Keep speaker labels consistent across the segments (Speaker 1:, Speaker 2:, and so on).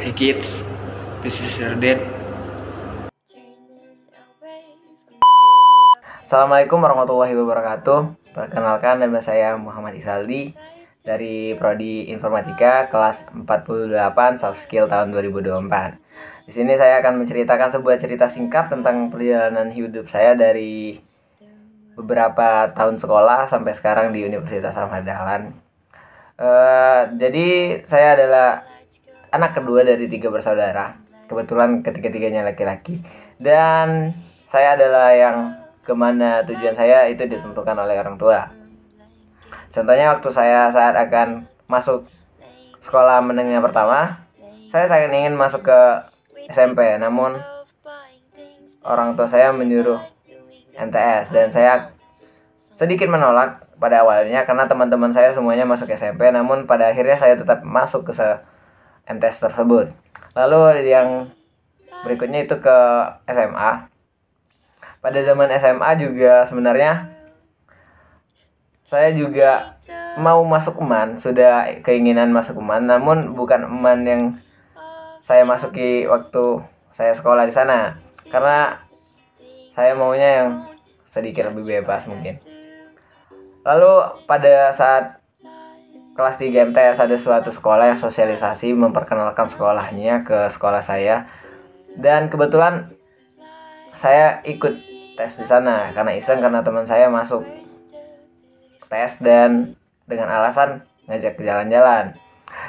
Speaker 1: Hey kids, this is your dad.
Speaker 2: Assalamualaikum warahmatullahi wabarakatuh. Perkenalkan, nama saya Muhammad Isaldi dari Prodi Informatika kelas 48 Soft Skill tahun 2024. Di sini saya akan menceritakan sebuah cerita singkat tentang perjalanan hidup saya dari beberapa tahun sekolah sampai sekarang di Universitas Ahmad Dahlan. Jadi saya adalah anak kedua dari 3 bersaudara. Kebetulan ketiga-tiganya laki-laki. Dan saya adalah yang kemana tujuan saya itu ditentukan oleh orang tua. Contohnya waktu saya saat akan masuk sekolah menengah pertama, saya sangat ingin masuk ke SMP. Namun orang tua saya menyuruh MTS dan saya sedikit menolak pada awalnya karena teman-teman saya semuanya masuk SMP, namun pada akhirnya saya tetap masuk ke MTS tersebut. Lalu yang berikutnya itu ke SMA. Pada zaman SMA juga sebenarnya saya juga mau masuk UMAN, sudah keinginan masuk UMAN, namun bukan UMAN yang saya masuki waktu saya sekolah di sana, karena saya maunya yang sedikit lebih bebas mungkin. Lalu pada saat kelas 3 MTS ada suatu sekolah yang sosialisasi memperkenalkan sekolahnya ke sekolah saya. Dan kebetulan saya ikut tes di sana karena iseng, karena teman saya masuk tes dan dengan alasan ngajak ke jalan-jalan.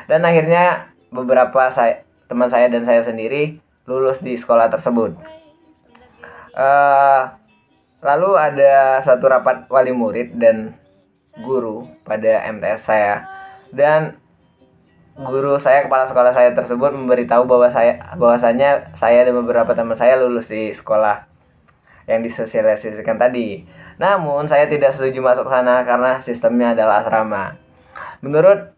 Speaker 2: Dan akhirnya beberapa teman saya dan saya sendiri lulus di sekolah tersebut. Lalu ada suatu rapat wali murid dan guru pada MTS saya, dan guru saya, kepala sekolah saya tersebut memberitahu bahwasanya saya dan beberapa teman saya lulus di sekolah yang disosialisasikan tadi. Namun saya tidak setuju masuk sana karena sistemnya adalah asrama. Menurut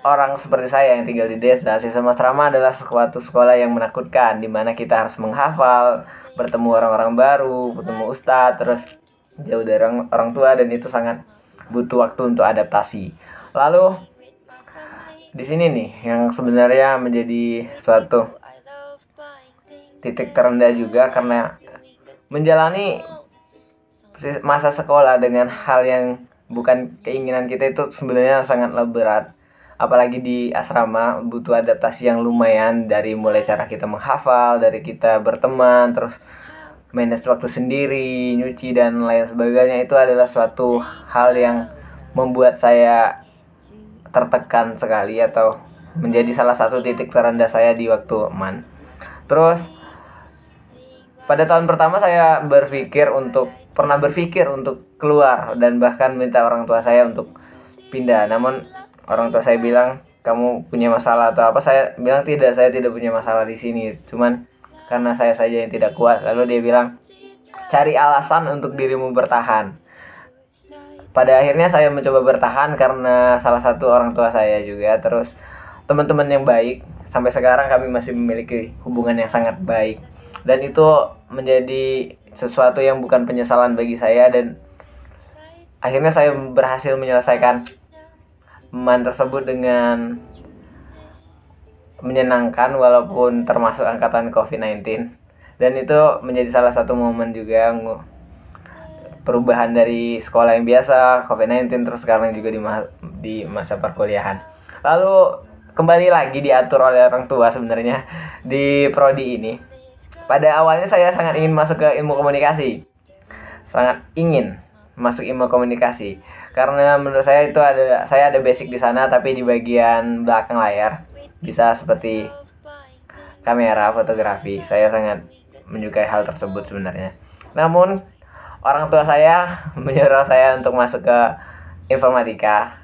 Speaker 2: orang seperti saya yang tinggal di desa, sistem asrama adalah suatu sekolah yang menakutkan, di mana kita harus menghafal, bertemu orang-orang baru, bertemu ustadz, terus jauh dari orang tua, dan itu sangat butuh waktu untuk adaptasi. Lalu di sini nih yang sebenarnya menjadi suatu titik terendah juga, karena menjalani masa sekolah dengan hal yang bukan keinginan kita itu sebenarnya sangatlah berat. Apalagi di asrama butuh adaptasi yang lumayan, dari mulai cara kita menghafal, dari kita berteman, terus manage waktu sendiri, nyuci dan lain sebagainya. Itu adalah suatu hal yang membuat saya tertekan sekali, atau menjadi salah satu titik terendah saya di waktu MAN. Terus pada tahun pertama saya pernah berpikir untuk keluar dan bahkan minta orang tua saya untuk pindah. Namun orang tua saya bilang, kamu punya masalah atau apa? Saya bilang tidak, saya tidak punya masalah di sini. Cuman karena saya saja yang tidak kuat. Lalu dia bilang, cari alasan untuk dirimu bertahan. Pada akhirnya saya mencoba bertahan karena salah satu orang tua saya juga, terus teman-teman yang baik. Sampai sekarang kami masih memiliki hubungan yang sangat baik. Dan itu menjadi sesuatu yang bukan penyesalan bagi saya, dan akhirnya saya berhasil menyelesaikan MAN tersebut dengan menyenangkan walaupun termasuk angkatan COVID-19. Dan itu menjadi salah satu momen juga perubahan dari sekolah yang biasa, COVID-19, terus sekarang juga di masa perkuliahan. Lalu kembali lagi diatur oleh orang tua sebenarnya di prodi ini. Pada awalnya saya sangat ingin masuk ke ilmu komunikasi. Sangat ingin masuk ilmu komunikasi karena menurut saya itu saya ada basic di sana, tapi di bagian belakang layar bisa seperti kamera, fotografi. Saya sangat menyukai hal tersebut sebenarnya. Namun orang tua saya menyuruh saya untuk masuk ke informatika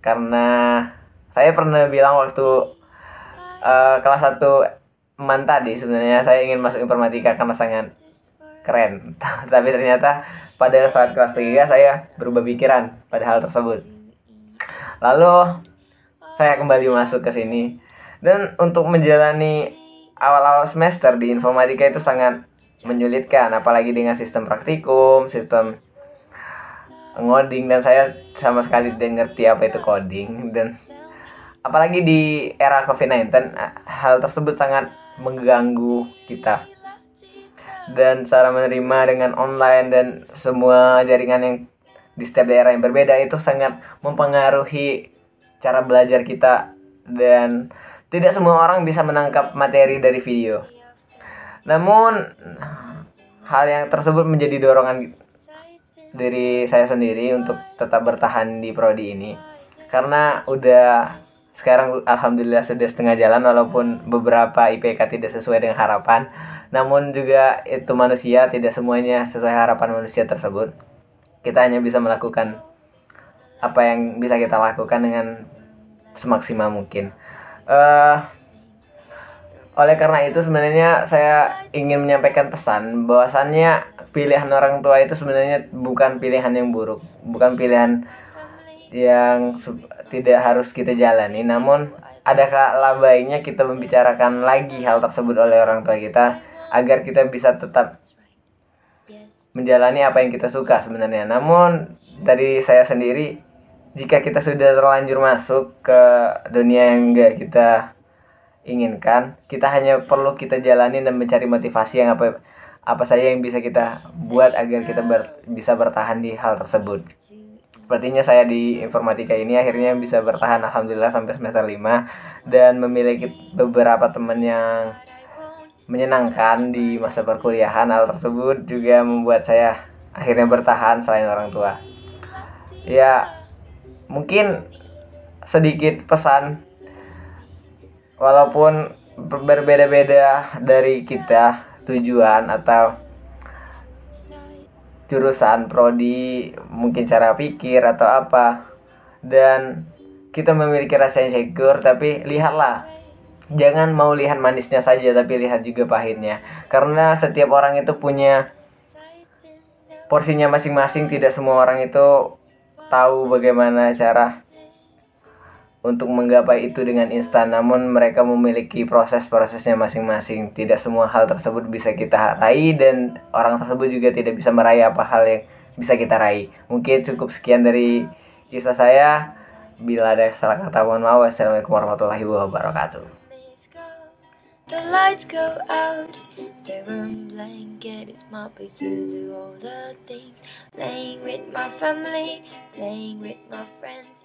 Speaker 2: karena saya pernah bilang waktu kelas 1 MAN tadi, sebenarnya saya ingin masuk informatika karena sangat keren. Tapi ternyata pada saat kelas 3 saya berubah pikiran pada hal tersebut. Lalu saya kembali masuk ke sini, dan untuk menjalani awal-awal semester di informatika itu sangat menyulitkan, apalagi dengan sistem praktikum, sistem ngoding, dan saya sama sekali tidak ngerti apa itu coding. Dan apalagi di era COVID-19, hal tersebut sangat mengganggu kita. Dan cara menerima dengan online dan semua jaringan yang di setiap daerah yang berbeda itu sangat mempengaruhi cara belajar kita, dan tidak semua orang bisa menangkap materi dari video. Namun hal yang tersebut menjadi dorongan dari saya sendiri untuk tetap bertahan di prodi ini, karena udah sekarang alhamdulillah sudah setengah jalan, walaupun beberapa IPK tidak sesuai dengan harapan, namun juga itu manusia, tidak semuanya sesuai harapan manusia tersebut. Kita hanya bisa melakukan apa yang bisa kita lakukan dengan semaksimal mungkin. Oleh karena itu sebenarnya saya ingin menyampaikan pesan bahwasannya pilihan orang tua itu sebenarnya bukan pilihan yang buruk, bukan pilihan yang tidak harus kita jalani. Namun ada kalanya baiknya kita membicarakan lagi hal tersebut oleh orang tua kita, agar kita bisa tetap menjalani apa yang kita suka sebenarnya. Namun dari saya sendiri, jika kita sudah terlanjur masuk ke dunia yang enggak kita inginkan, kita hanya perlu kita jalani dan mencari motivasi yang apa saja yang bisa kita buat agar kita bisa bertahan di hal tersebut. Sepertinya saya di informatika ini akhirnya bisa bertahan alhamdulillah sampai semester 5 dan memiliki beberapa teman yang menyenangkan di masa perkuliahan. Hal tersebut juga membuat saya akhirnya bertahan selain orang tua. Ya, mungkin sedikit pesan, walaupun berbeda-beda dari kita tujuan atau jurusan prodi, mungkin cara pikir atau apa, dan kita memiliki rasa insecure, tapi lihatlah, jangan mau lihat manisnya saja, tapi lihat juga pahitnya, karena setiap orang itu punya porsinya masing-masing. Tidak semua orang itu tahu bagaimana cara untuk menggapai itu dengan instan, namun mereka memiliki proses-prosesnya masing-masing. Tidak semua hal tersebut bisa kita raih, dan orang tersebut juga tidak bisa meraih apa hal yang bisa kita raih. Mungkin cukup sekian dari kisah saya. Bila ada salah kata mohon maaf. Wassalamualaikum warahmatullahi wabarakatuh.
Speaker 3: The lights go out, the room blanket, it's my place to do all the things. Playing with my family, playing with my friends.